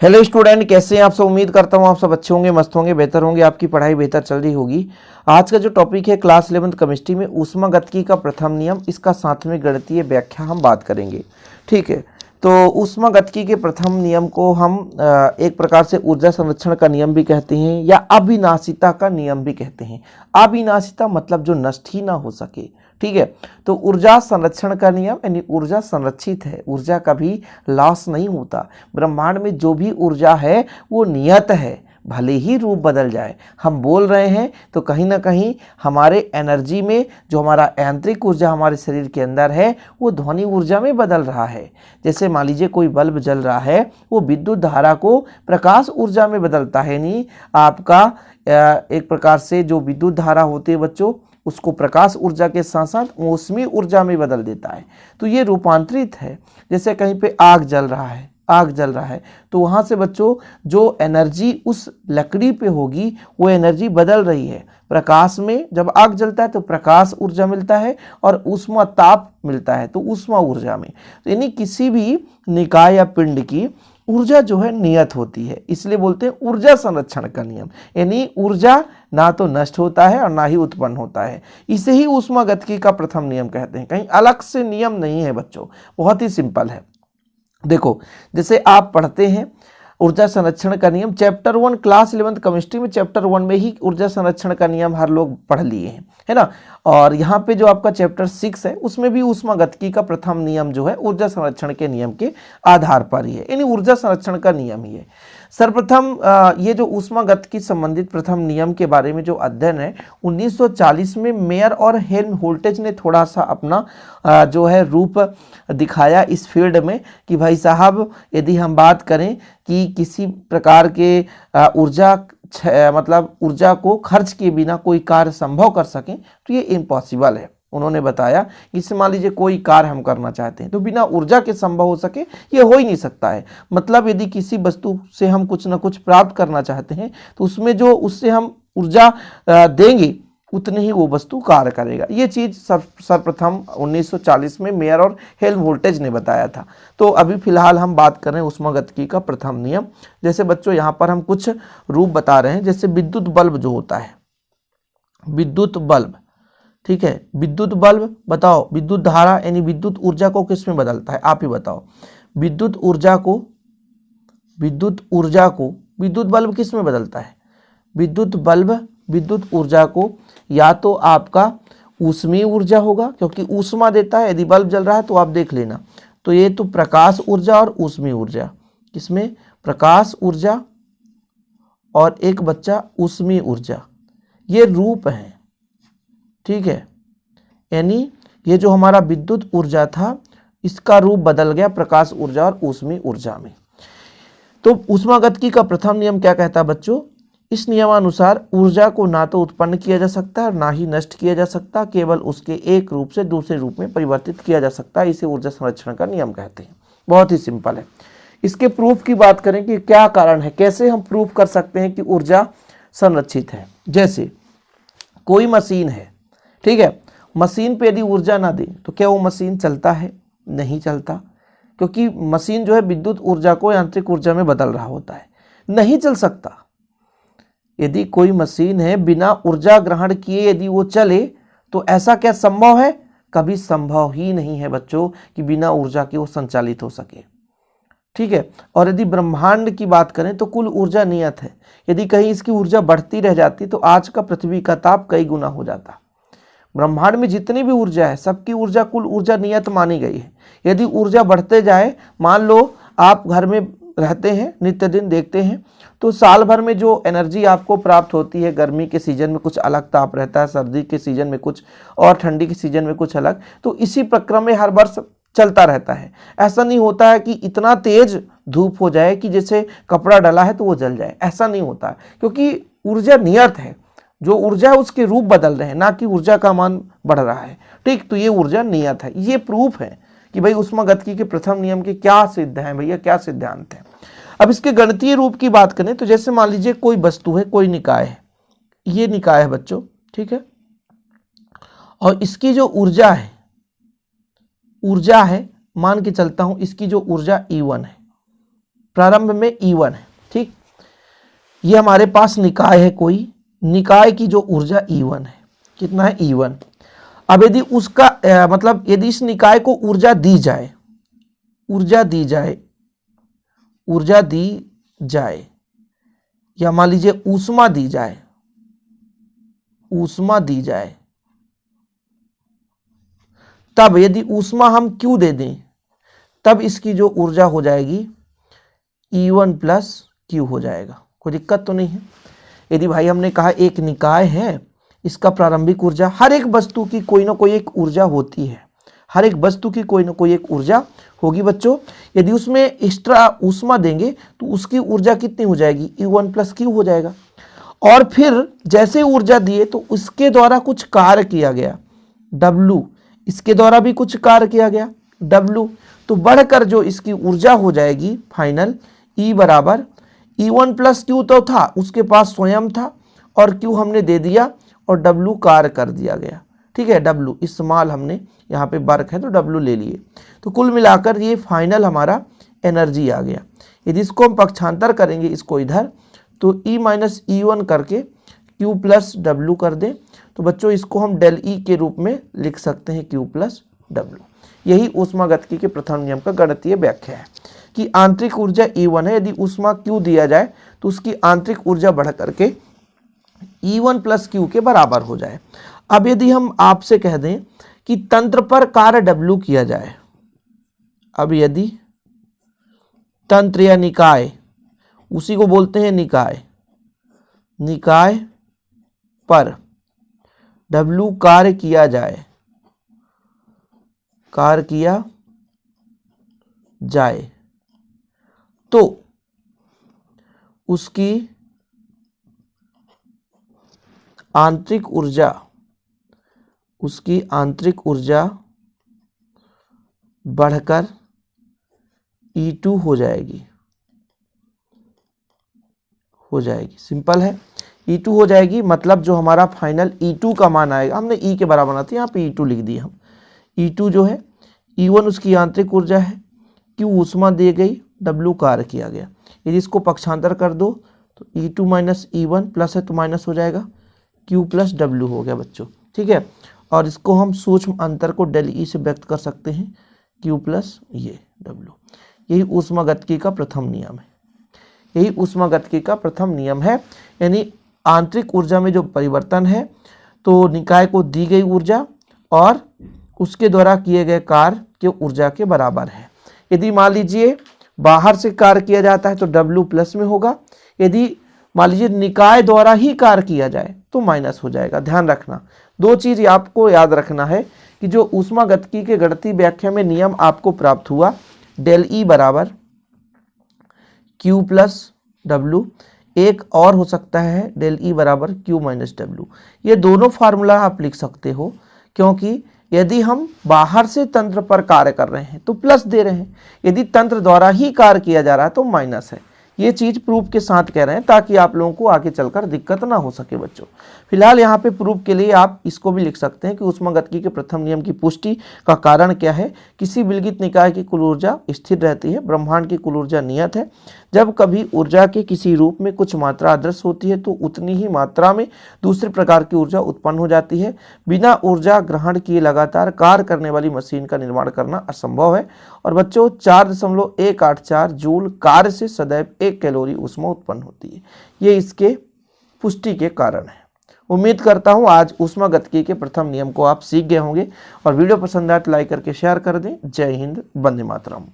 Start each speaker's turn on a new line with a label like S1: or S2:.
S1: Hello student, कैसे हैं आप सब। उम्मीद करता हूं आप सब अच्छे होंगे, मस्त होंगे, बेहतर होंगे, आपकी पढ़ाई बेहतर चल रही होगी। आज का जो टॉपिक है क्लास 11th केमिस्ट्री में ऊष्मागतिकी का प्रथम नियम, इसका 7वें गणितीय व्याख्या हम बात करेंगे। ठीक है, तो ऊष्मागतिकी के प्रथम नियम को हम एक प्रकार से ऊर्जा संरक्षण का नियम भी कहते हैं या अविनाशिता का नियम भी कहते हैं। अविनाशिता मतलब जो नष्ट ही ना हो सके। ठीक है, तो ऊर्जा संरक्षण का नियम यानी ऊर्जा संरक्षित है, ऊर्जा कभी लॉस नहीं होता। ब्रह्मांड में जो भी ऊर्जा है वो नियत है, भले ही रूप बदल जाए। हम बोल रहे हैं तो कहीं ना कहीं हमारे एनर्जी में जो हमारा यांत्रिक ऊर्जा हमारे शरीर के अंदर है वो ध्वनि ऊर्जा में बदल रहा है। जैसे मान लीजिए कोई बल्ब जल रहा है, वो विद्युत धारा को प्रकाश ऊर्जा में बदलता है। नहीं, आपका एक प्रकार से जो विद्युत धारा होती है बच्चों, उसको प्रकाश ऊर्जा के साथ साथ मौसमी ऊर्जा में बदल देता है। तो ये रूपांतरित है। जैसे कहीं पे आग जल रहा है तो वहाँ से बच्चों जो एनर्जी उस लकड़ी पे होगी वो एनर्जी बदल रही है। प्रकाश में जब आग जलता है तो प्रकाश ऊर्जा मिलता है और ऊष्मा ताप मिलता है तो ऊष्मा ऊर्जा में। तो यानी किसी भी निकाय या पिंड की ऊर्जा जो है नियत होती है, इसलिए बोलते हैं ऊर्जा संरक्षण का नियम। यानी ऊर्जा ना तो नष्ट होता है और ना ही उत्पन्न होता है। इसे ही ऊष्मागतिकी का प्रथम नियम कहते हैं। कहीं अलग से नियम नहीं है बच्चों, बहुत ही सिंपल है। देखो, जैसे आप पढ़ते हैं ऊर्जा संरक्षण का नियम, चैप्टर 1 क्लास 11th केमिस्ट्री में चैप्टर 1 में ही ऊर्जा संरक्षण का नियम हर लोग पढ़ लिए हैं, है ना। और यहाँ पे जो आपका चैप्टर 6 है उसमें भी ऊष्मागतिकी का प्रथम नियम जो है ऊर्जा संरक्षण के नियम के आधार पर ही है, यानी ऊर्जा संरक्षण का नियम ही है। सर्वप्रथम ये जो ऊष्मागतिकी संबंधित प्रथम नियम के बारे में जो अध्ययन है 1940 में मेयर और हेल्महोल्ट्ज़ ने थोड़ा सा अपना जो है रूप दिखाया इस फील्ड में कि भाई साहब, यदि हम बात करें कि किसी प्रकार के ऊर्जा मतलब ऊर्जा को खर्च किए बिना कोई कार्य संभव कर सकें तो ये इम्पॉसिबल है। उन्होंने बताया कि मान लीजिए कोई कार्य हम करना चाहते हैं तो बिना ऊर्जा के संभव हो सके ये हो ही नहीं सकता है। मतलब यदि किसी वस्तु से हम कुछ ना कुछ प्राप्त करना चाहते हैं तो उसमें जो उससे हम ऊर्जा देंगे उतनी ही वो वस्तु कार्य करेगा। ये चीज़ सर्वप्रथम 1940 में मेयर और हेल्महोल्ट्ज़ ने बताया था। तो अभी फिलहाल हम बात कर रहे हैं ऊष्मागतिकी का प्रथम नियम। जैसे बच्चों यहाँ पर हम कुछ रूप बता रहे हैं। जैसे विद्युत बल्ब जो होता है, विद्युत बल्ब, ठीक है, विद्युत बल्ब बताओ विद्युत धारा यानी विद्युत ऊर्जा को किस में बदलता है, आप ही बताओ। विद्युत बल्ब किस में बदलता है? विद्युत बल्ब विद्युत ऊर्जा को या तो आपका ऊष्मीय ऊर्जा होगा, क्योंकि ऊष्मा देता है। यदि बल्ब जल रहा है तो आप देख लेना, तो ये तो प्रकाश ऊर्जा और ऊष्मीय ऊर्जा, किसमें? प्रकाश ऊर्जा और एक बच्चा ऊष्मीय ऊर्जा, ये रूप है। ठीक है, यानी ये जो हमारा विद्युत ऊर्जा था इसका रूप बदल गया प्रकाश ऊर्जा और ऊष्मीय ऊर्जा में। तो ऊष्मागतिकी का प्रथम नियम क्या कहता है बच्चों? इस नियमानुसार ऊर्जा को ना तो उत्पन्न किया जा सकता है ना ही नष्ट किया जा सकता, केवल उसके एक रूप से दूसरे रूप में परिवर्तित किया जा सकता है। इसे ऊर्जा संरक्षण का नियम कहते हैं। बहुत ही सिंपल है। इसके प्रूफ की बात करें कि क्या कारण है, कैसे हम प्रूफ कर सकते हैं कि ऊर्जा संरक्षित है। जैसे कोई मशीन है, ठीक है, मशीन पे यदि ऊर्जा ना दे तो क्या वो मशीन चलता है? नहीं चलता, क्योंकि मशीन जो है विद्युत ऊर्जा को यांत्रिक ऊर्जा में बदल रहा होता है, नहीं चल सकता। यदि कोई मशीन है बिना ऊर्जा ग्रहण किए यदि वो चले तो ऐसा क्या संभव है? कभी संभव ही नहीं है बच्चों कि बिना ऊर्जा के वो संचालित हो सके। ठीक है, और यदि ब्रह्मांड की बात करें तो कुल ऊर्जा नियत है। यदि कहीं इसकी ऊर्जा बढ़ती रह जाती तो आज का पृथ्वी का ताप कई गुना हो जाता। ब्रह्मांड में जितनी भी ऊर्जा है सबकी ऊर्जा कुल ऊर्जा नियत मानी गई है। यदि ऊर्जा बढ़ते जाए, मान लो आप घर में रहते हैं, नित्य दिन देखते हैं, तो साल भर में जो एनर्जी आपको प्राप्त होती है, गर्मी के सीजन में कुछ अलग ताप रहता है, सर्दी के सीजन में कुछ और ठंडी के सीजन में कुछ अलग, तो इसी प्रक्रम में हर वर्ष चलता रहता है। ऐसा नहीं होता है कि इतना तेज धूप हो जाए कि जैसे कपड़ा डला है तो वो जल जाए, ऐसा नहीं होता है, क्योंकि ऊर्जा नियत है। जो ऊर्जा है उसके रूप बदल रहे हैं, ना कि ऊर्जा का मान बढ़ रहा है। ठीक, तो ये ऊर्जा नियत है। ये प्रूफ है कि भाई ऊष्मागतिकी के प्रथम नियम के क्या सिद्ध हैं भैया, क्या सिद्धांत है। अब इसके गणितीय रूप की बात करें तो जैसे मान लीजिए कोई वस्तु है, कोई निकाय है, ये निकाय है बच्चों, ठीक है, और इसकी जो ऊर्जा है मान के चलता हूं इसकी जो ऊर्जा E1 है, प्रारंभ में E1 है, ठीक। ये हमारे पास निकाय है, कोई निकाय की जो ऊर्जा E1 है, कितना है E1। अब यदि उसका मतलब यदि इस निकाय को ऊर्जा दी जाए, ऊर्जा दी जाए या मान लीजिए ऊष्मा दी जाए, ऊष्मा दी जाए, तब यदि ऊष्मा हम Q दे दें, तब इसकी जो ऊर्जा हो जाएगी E1 प्लस Q हो जाएगा। कोई दिक्कत तो नहीं है। यदि भाई हमने कहा एक निकाय है, इसका प्रारंभिक ऊर्जा, हर एक वस्तु की कोई ना कोई एक ऊर्जा होती है, हर एक वस्तु की कोई ना कोई एक ऊर्जा होगी बच्चों। यदि उसमें एक्स्ट्रा ऊष्मा देंगे तो उसकी ऊर्जा कितनी हो जाएगी, E1 प्लस Q हो जाएगा। और फिर जैसे ऊर्जा दिए तो उसके द्वारा कुछ कार्य किया गया W, इसके द्वारा भी कुछ कार्य किया गया W, तो बढ़कर जो इसकी ऊर्जा हो जाएगी फाइनल E बराबर E1 प्लस Q तो था, उसके पास स्वयं था, और Q हमने दे दिया और W कार्य कर दिया गया, ठीक है। W इस्तेमाल हमने यहाँ पे वर्क है तो W ले लिए, तो कुल मिलाकर ये फाइनल हमारा एनर्जी आ गया। यदि इसको हम पक्षांतर करेंगे इसको इधर, तो E माइनस E1 करके Q प्लस W कर दें, तो बच्चों इसको हम डेल E के रूप में लिख सकते हैं, Q प्लस W। यही ऊष्मागतिकी के प्रथम नियम का गणितीय व्याख्या है कि आंतरिक ऊर्जा E1 है, यदि ऊष्मा Q दिया जाए तो उसकी आंतरिक ऊर्जा बढ़ करके E1 प्लस Q के बराबर हो जाए। अब यदि हम आपसे कह दें कि तंत्र पर कार्य W किया जाए, अब यदि तंत्र या निकाय, उसी को बोलते हैं निकाय, निकाय पर W कार्य किया जाए, कार्य किया जाए, तो उसकी आंतरिक ऊर्जा, उसकी आंतरिक ऊर्जा बढ़कर E2 हो जाएगी, हो जाएगी। सिंपल है, E2 हो जाएगी, मतलब जो हमारा फाइनल E2 का मान आएगा, हमने E के बराबर आती है, यहाँ पे E2 लिख दिया हम। E2 जो है, E1 उसकी आंतरिक ऊर्जा है, Q ऊष्मा दी गई, W कार्य किया गया। यदि इसको पक्षांतर कर दो तो E2 माइनस E1 प्लस है तो माइनस हो जाएगा, Q प्लस W हो गया बच्चों, ठीक है। और इसको हम सूक्ष्म अंतर को डेल E से व्यक्त कर सकते हैं, Q प्लस ये W। यही ऊष्मागतिकी का प्रथम नियम है, यही ऊष्मागतिकी का प्रथम नियम है। यानी आंतरिक ऊर्जा में जो परिवर्तन है, तो निकाय को दी गई ऊर्जा और उसके द्वारा किए गए कार्य के ऊर्जा के बराबर है। यदि मान लीजिए बाहर से कार्य किया जाता है तो W प्लस में होगा, यदि मान लीजिए निकाय द्वारा ही कार्य किया जाए तो माइनस हो जाएगा। ध्यान रखना, दो चीज आपको याद रखना है कि जो ऊष्मागतिकी के गणितीय व्याख्या में नियम आपको प्राप्त हुआ, डेल E बराबर Q प्लस W, एक और हो सकता है डेल E बराबर Q माइनस W। ये दोनों फार्मूला आप लिख सकते हो, क्योंकि यदि हम बाहर से तंत्र पर कार्य कर रहे हैं तो प्लस दे रहे हैं, यदि तंत्र द्वारा ही कार्य किया जा रहा है तो माइनस है। ये चीज प्रूफ के साथ कह रहे हैं ताकि आप लोगों को आगे चलकर दिक्कत ना हो सके बच्चों। फिलहाल यहाँ पे प्रूफ के लिए आप इसको भी लिख सकते हैं कि ऊष्मागतिकी के प्रथम नियम की पुष्टि का कारण क्या है। किसी विलगित निकाय की कुल ऊर्जा स्थिर रहती है, ब्रह्मांड की कुल ऊर्जा नियत है। जब कभी ऊर्जा के किसी रूप में कुछ मात्रा अदृश्य होती है तो उतनी ही मात्रा में दूसरे प्रकार की ऊर्जा उत्पन्न हो जाती है। बिना ऊर्जा ग्रहण किए लगातार कार्य करने वाली मशीन का निर्माण करना असंभव है। और बच्चों 4.184 जूल कार्य से सदैव 1 कैलोरी ऊष्मा उत्पन्न होती है। ये इसके पुष्टि के कारण है। उम्मीद करता हूँ आज ऊष्मागतिकी के प्रथम नियम को आप सीख गए होंगे, और वीडियो पसंद आए तो लाइक करके शेयर कर दें। जय हिंद, वंदे मातरम।